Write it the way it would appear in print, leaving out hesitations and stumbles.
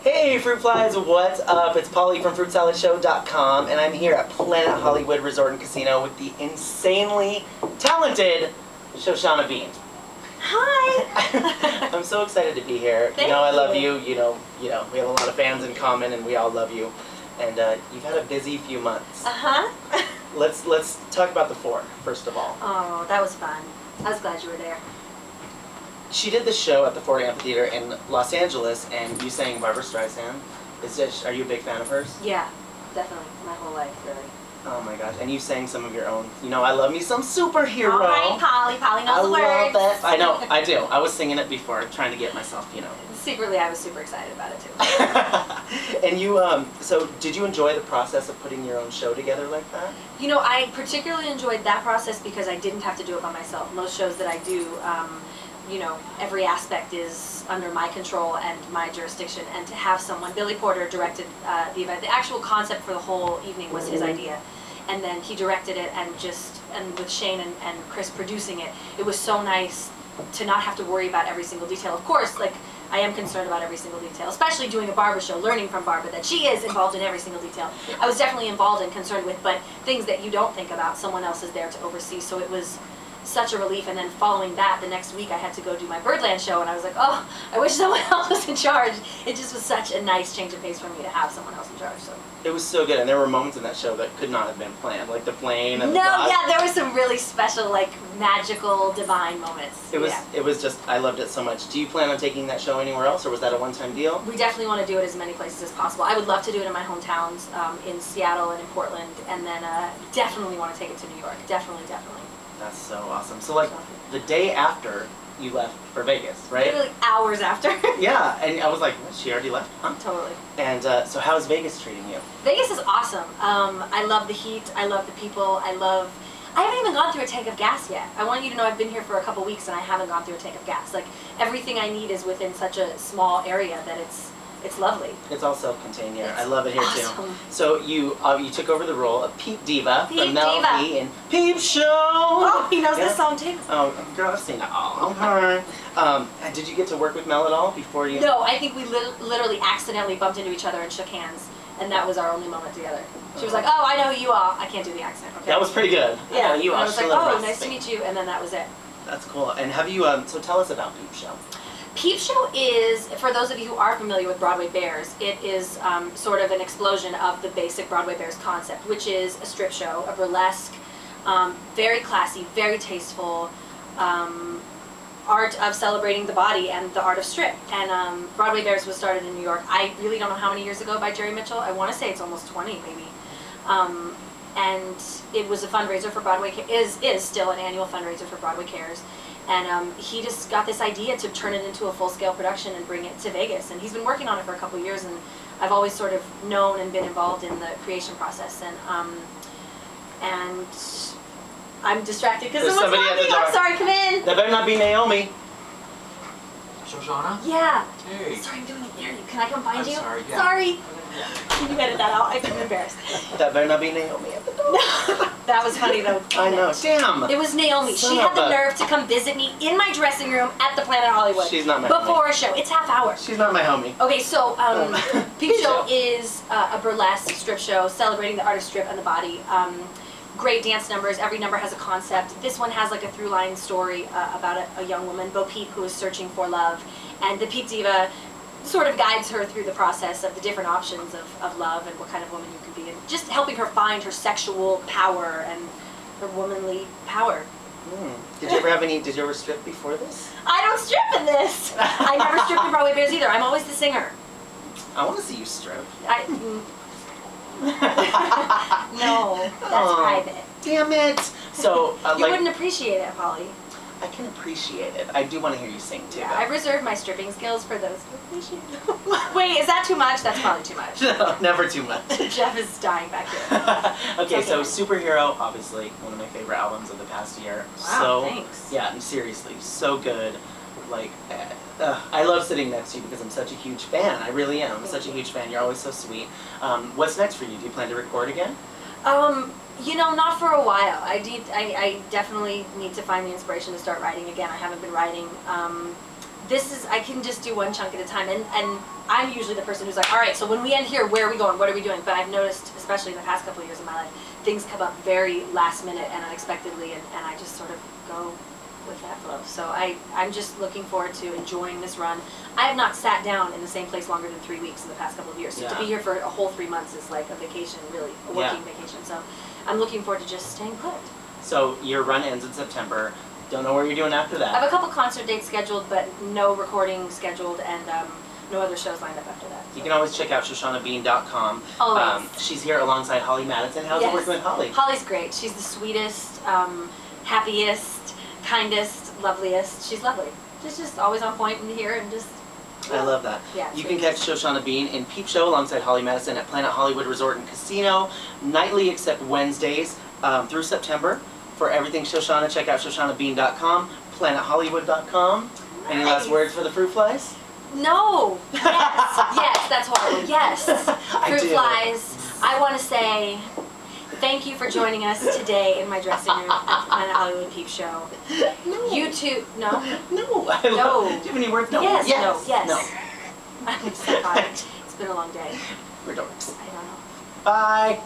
Hey Fruit Flies, what's up? It's Pauly from FruitSaladShow.com, and I'm here at Planet Hollywood Resort and Casino with the insanely talented Shoshana Bean. Hi! I'm so excited to be here. Thank I love you. You know, we have a lot of fans in common, and we all love you. And you've had a busy few months. Uh-huh. Let's talk about the 4, first of all. Oh, that was fun. I was glad you were there. She did the show at the Ford Amphitheater in Los Angeles, and you sang Barbra Streisand. Are you a big fan of hers? Yeah, definitely. My whole life, really. Oh my gosh, and you sang some of your own. You know, I love me some superhero. All right, Pauly. Pauly knows the words. I love it. I know, I do. I was singing it before, trying to get myself, Secretly, I was super excited about it, too. And you, so did you enjoy the process of putting your own show together like that? You know, I particularly enjoyed that process because I didn't have to do it by myself. Most shows that I do, every aspect is under my control and my jurisdiction, and to have someone, Billy Porter directed the event. The actual concept for the whole evening was his idea, and then he directed it, and with Shane and Chris producing it, it was so nice to not have to worry about every single detail. Of course, like, I am concerned about every single detail, especially doing a Barbra show, learning from Barbra that she is involved in every single detail. I was definitely involved and concerned with, but things that you don't think about, someone else is there to oversee, so it was such a relief. And then following that, the next week I had to go do my Birdland show, and I was like, oh, I wish someone else was in charge. It just was such a nice change of pace for me to have someone else in charge. So it was so good, and there were moments in that show that could not have been planned, like the plane and the dog. Yeah, there were some really special, like, magical, divine moments. It was just, I loved it so much. Do you plan on taking that show anywhere else, or was that a one-time deal? We definitely want to do it as many places as possible. I would love to do it in my hometowns, in Seattle and in Portland, and then definitely want to take it to New York. Definitely. That's so awesome. So, like, the day after you left for Vegas, right? Literally hours after. Yeah, and I was like, what, she already left? Huh? Totally. And so how's Vegas treating you? Vegas is awesome. I love the heat. I love the people. I haven't even gone through a tank of gas yet. I want you to know I've been here for a couple weeks and I haven't gone through a tank of gas. Like, everything I need is within such a small area that it's lovely. It's all self-contained here. I love it here awesome. too. So you took over the role of Peep Diva from Mel Diva. B in Peepshow. Oh, he knows this song too. Oh, girl, I've seen it all. And did you get to work with Mel at all before you? No, I think we literally accidentally bumped into each other and shook hands, and that was our only moment together. She was like, "Oh, I know who you are." I can't do the accent. Okay. That was pretty good. Yeah. I know you are. I was like, "Oh, nice to meet you," and then that was it. That's cool. And have you? So tell us about Peepshow. Peepshow is, for those of you who are familiar with Broadway Bears, it is sort of an explosion of the basic Broadway Bears concept, which is a strip show, a burlesque, very classy, very tasteful, art of celebrating the body and the art of strip. And Broadway Bears was started in New York. I really don't know how many years ago by Jerry Mitchell. I want to say it's almost 20 maybe. And it was a fundraiser for Broadway, is still an annual fundraiser for Broadway Cares. And he just got this idea to turn it into a full-scale production and bring it to Vegas. And he's been working on it for a couple of years, and I've always sort of known and been involved in the creation process. And I'm distracted because someone's knocking. I'm sorry, come in. That better not be Naomi. Shoshana? Yeah. Hey. Sorry, I'm doing it near you. Can I come find you? Sorry. Yeah. Sorry. Can you edit that out? I'm embarrassed. That better not be Naomi at the door. That was funny though. I know. Damn. It was Naomi. She had the nerve to come visit me in my dressing room at the Planet Hollywood. She's not my before homie. a show. It's half hour. She's not my homie. Okay, so Peepshow is a burlesque strip show celebrating the art of strip and the body. Great dance numbers. Every number has a concept. This one has like a through-line story about a young woman, Bo Peep, who is searching for love, and the Peep Diva sort of guides her through the process of the different options of love and what kind of woman you can be, and just helping her find her sexual power and her womanly power. Did you ever strip before this? I don't strip in this. I never stripped in Broadway Bears either. I'm always the singer. I want to see you strip. No, that's private. Damn it! So you wouldn't appreciate it, Pauly. I can appreciate it. I do want to hear you sing too. Yeah, I reserve my stripping skills for those who appreciate it. Wait, is that too much? That's probably too much. No, never too much. Jeff is dying back here. Okay, so Superhero, obviously one of my favorite albums of the past year. Wow, thanks. Yeah, seriously, so good. Like, I love sitting next to you because I'm such a huge fan. I really am. I'm such a huge fan. You're always so sweet. What's next for you? Do you plan to record again? You know, not for a while. I definitely need to find the inspiration to start writing again. I haven't been writing. I can just do one chunk at a time, and I'm usually the person who's like, all right, so when we end here, where are we going? What are we doing? But I've noticed, especially in the past couple of years of my life, things come up very last minute and unexpectedly, and I just sort of go with that flow. So I'm just looking forward to enjoying this run. I have not sat down in the same place longer than 3 weeks in the past couple of years. So to be here for a whole 3 months is like a vacation, really, a working vacation. So I'm looking forward to just staying put. So your run ends in September. Don't know what you're doing after that. I have a couple concert dates scheduled, but no recording scheduled, and no other shows lined up after that. So. You can always check out ShoshanaBean.com. Always. She's here alongside Holly Madison. How's it working with Holly? Holly's great. She's the sweetest, happiest, kindest, loveliest. She's lovely. She's just always on point in here and just... I love that. Yeah, you can catch Shoshana Bean in Peepshow alongside Holly Madison at Planet Hollywood Resort and Casino, nightly except Wednesdays through September. For everything Shoshana, check out ShoshanaBean.com, PlanetHollywood.com. Nice. Any last words for the fruit flies? No. Yes. Yes, that's horrible. Yes. Fruit flies. I want to say thank you for joining us today in my dressing room at the Planet Hollywood Peep Show. No. You two, no? No. No. Do you have any words? No. Yes. Yes. No. Yes. No. I'm so tired. It's been a long day. We're dorks. I don't know. Bye.